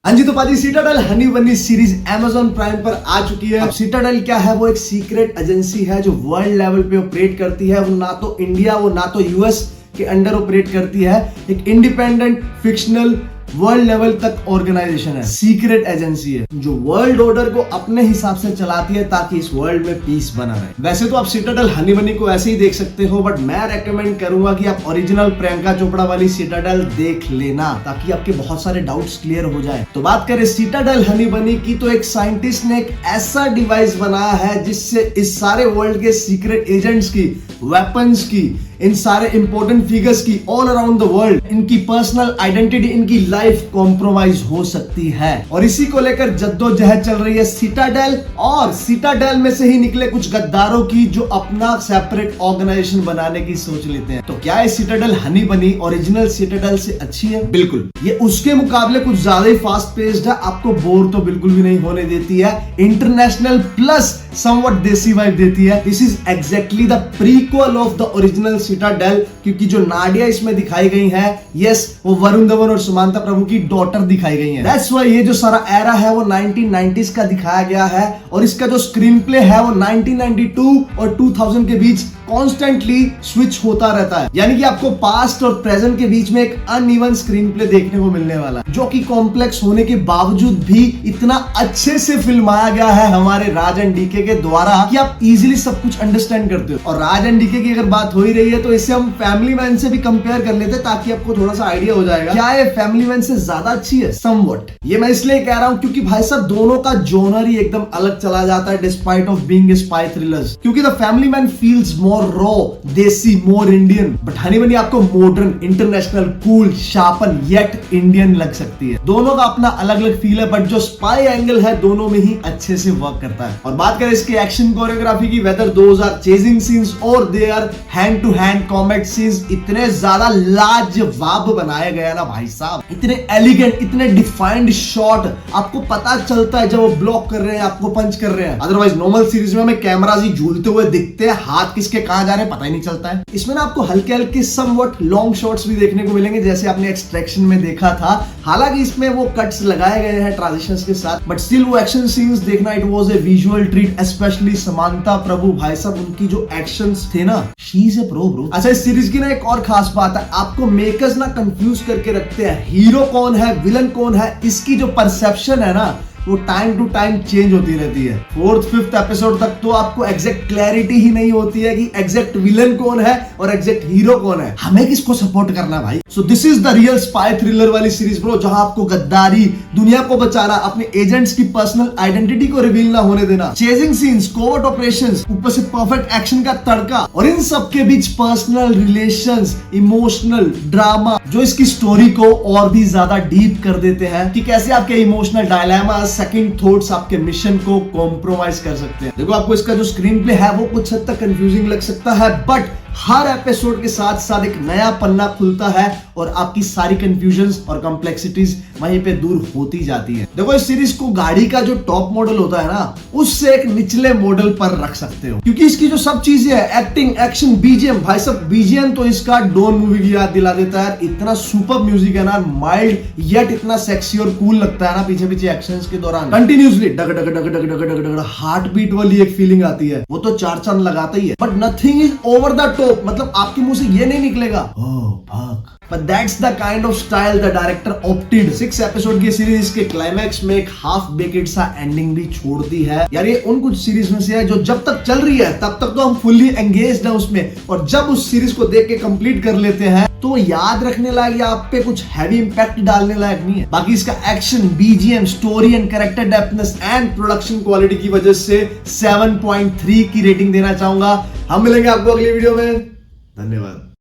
हाँ जी, तो पाजी सिटाडेल हनी बनी सीरीज Amazon प्राइम पर आ चुकी है। अब सिटाडेल क्या है, वो एक सीक्रेट एजेंसी है जो वर्ल्ड लेवल पे ऑपरेट करती है। वो ना तो इंडिया वो ना तो यूएस के अंडर ऑपरेट करती है। एक इंडिपेंडेंट फिक्शनल वर्ल्ड लेवल तक ऑर्गेनाइजेशन है, सीक्रेट एजेंसी है जो वर्ल्ड ऑर्डर को अपने हिसाब से चलाती है ताकि इस वर्ल्ड में पीस बना रहे। वैसे तो आप सिटाडेल हनी बनी को ऐसे ही देख सकते हो, बट मैं रेकमेंड करूंगा कि आप ओरिजिनल प्रियंका चोपड़ा वाली सिटाडेल देख लेना ताकि आपके बहुत सारे डाउट्स क्लियर हो जाए। तो बात करें सिटाडेल हनी बनी की, तो एक साइंटिस्ट ने एक ऐसा डिवाइस बनाया है जिससे इस सारे वर्ल्ड के सीक्रेट एजेंट्स की, वेपन्स की, इन सारे इंपॉर्टेंट फिगर्स की ऑल अराउंड द वर्ल्ड, इनकी पर्सनल आइडेंटिटी, इनकी लाइफ कॉम्प्रोमाइज हो सकती है। और इसी को लेकर जद्दोजहद चल रही है सिटाडेल और सिटाडेल में से ही निकले कुछ गद्दारों की जो अपना सेपरेट ऑर्गेनाइजेशन बनाने की सोच लेते हैं। तो क्या है सिटाडेल हनी बनी ओरिजिनल सिटाडेल से अच्छी है? बिल्कुल, ये उसके मुकाबले कुछ ज्यादा ही फास्ट पेस्ड है, आपको बोर तो बिल्कुल भी नहीं होने देती है, इंटरनेशनल प्लस समवट देसी वाइब देती है। This is exactly the prequel of the original Citadel, क्योंकि जो नाडिया इसमें दिखाई गई है, यस, वो वरुण धवन और समांता प्रभु की डॉटर दिखाई गई है। दैट्स व्हाई ये जो सारा एरा है वो 1990s का दिखाया गया है और इसका जो स्क्रीन प्ले है वो 1992 और 2000 के बीच कॉन्स्टेंटली स्विच होता रहता है। यानी कि आपको पास्ट और प्रेजेंट के बीच में एक अनइवन स्क्रीन प्ले देखने को मिलने वाला है, जो कि कॉम्प्लेक्स होने के बावजूद भी इतना अच्छे से फिल्माया गया है हमारे राज एंड डीके के द्वारा कि आप इजीली सब कुछ अंडरस्टैंड करते हो। और राज एंड डीके की अगर बात हो ही रही है तो इसे हम फैमिली मैन से भी कंपेयर कर लेते हैं ताकि आपको थोड़ा सा आइडिया हो जाएगा क्या ये फैमिली मैन से ज्यादा अच्छी है। समवट ये मैं इसलिए कह रहा हूं क्योंकि भाई साहब दोनों का जोनर ही एकदम अलग चला जाता है despite of being spy thrillers, क्योंकि the family man feels more raw, देसी, more Indian, but honey bunny आपको modern, international, cool, sharpen yet Indian लग सकती है। दोनों का अपना अलग अलग फील है, बट जो स्पाई एंगल है दोनों में ही अच्छे से वर्क करता है। और बात करें इसकी एक्शन कोरियोग्राफी की, whether those are chasing scenes और they are hand to hand combat scenes, इतने ज्यादा लाजवाब बनाए गए ना भाई साहब, इतने एलिगेंट, इतने डिफाइंड शॉट, आपको पता चलता है जब वो ब्लॉक कर रहे हैं, आपको पंच कर रहे हैं। अदरवाइज नॉर्मल सीरीज में हमें कैमरास ही झूलते हुए दिखते हैं, हाथ किसके कहां जा रहे हैं पता ही नहीं चलता है। इसमें ना आपको हल्के हल्के समवट लॉन्ग शॉट्स भी देखने को मिलेंगे जैसे आपने एक्सट्रैक्शन में देखा था। हालांकि इसमें वो कट्स लगाए गए हैं ट्रांजिशंस के साथ, बट स्टिल वो एक्शन सीन्स देखना it was a visual treat, specially Samantha Prabhu भाई साहब, उनकी जो एक्शंस थे ना, she is a pro bro. अच्छा, इस सीरीज की ना एक और खास बात है, आपको मेकर्स ना कंफ्यूज करके रखते हैं, हीरो कौन है विलन कौन है, इसकी जो परसेप्शन है ना वो टाइम टू टाइम चेंज होती रहती है। 4th 5th एपिसोड तक तो आपको एग्जैक्ट क्लैरिटी ही नहीं होती है कि एग्जैक्ट विलन कौन है और एग्जैक्ट हीरो कौन है, हमें किसको सपोर्ट करना भाई। So this is the real spy thriller वाली सीरीज ब्रो, जहां आपको गद्दारी, दुनिया को बचाना, अपने एजेंट्स की पर्सनल आइडेंटिटी को रिवील ना होने देना, चेजिंग सीन्स, कोवर्ट ऑपरेशंस, ऊपर से परफेक्ट एक्शन का तड़का, और इन सब के बीच पर्सनल रिलेशंस, इमोशनल ड्रामा जो इसकी स्टोरी को और भी ज्यादा डीप कर देते हैं कि कैसे आपके इमोशनल डायलेमा, सेकंड थॉट्स आपके मिशन को कॉम्प्रोमाइज कर सकते हैं। देखो, आपको इसका जो स्क्रीन प्ले है वो कुछ हद तक कंफ्यूजिंग लग सकता है, बट हर एपिसोड के साथ साथ एक नया पन्ना खुलता है और आपकी सारी कंफ्यूजन्स और कॉम्प्लेक्सिटीज वहीं पे दूर होती जाती है। देखो, इस सीरीज को गाड़ी का जो टॉप मॉडल होता है ना, उससे एक निचले मॉडल पर रख सकते हो, क्योंकि इसकी जो सब चीजें है, एक्टिंग, एक्शन, बीजीएम, भाई सब बीजीएम तो इसका डॉन मूवी की याद दिला देता है। इतना सुपर म्यूजिक है ना, माइल्ड येट इतना सेक्सी और कूल लगता है ना, पीछे पीछे एक्शंस के दौरान कंटिन्यूसली डग डग डग डग डग डग डग हार्ट बीट वाली एक फीलिंग आती है, वो तो चार चांद लगाता ही है। But nothing is over the top, मतलब आपके मुंह से ये नहीं निकलेगा oh fuck, but that's the kind of style the director opted। 6 episode की सीरीज के क्लाइमैक्स में एक हाफ बेकेड सा एंडिंग भी छोड़ती है। यार ये उन कुछ सीरीज में से है जो जब तक चल रही है तब तक तो हम फुल्ली एंगेज्ड हैं उसमें, और जब उस सीरीज को देख के कंप्लीट कर लेते हैं तो याद रखने लायक या आप पे कुछ हैवी इंपैक्ट डालने लायक नहीं है। बाकी इसका action, BGM, story and character depthness and production quality की वजह से 7.3 की रेटिंग देना चाहूंगा। हम मिलेंगे आपको अगली वीडियो में, धन्यवाद।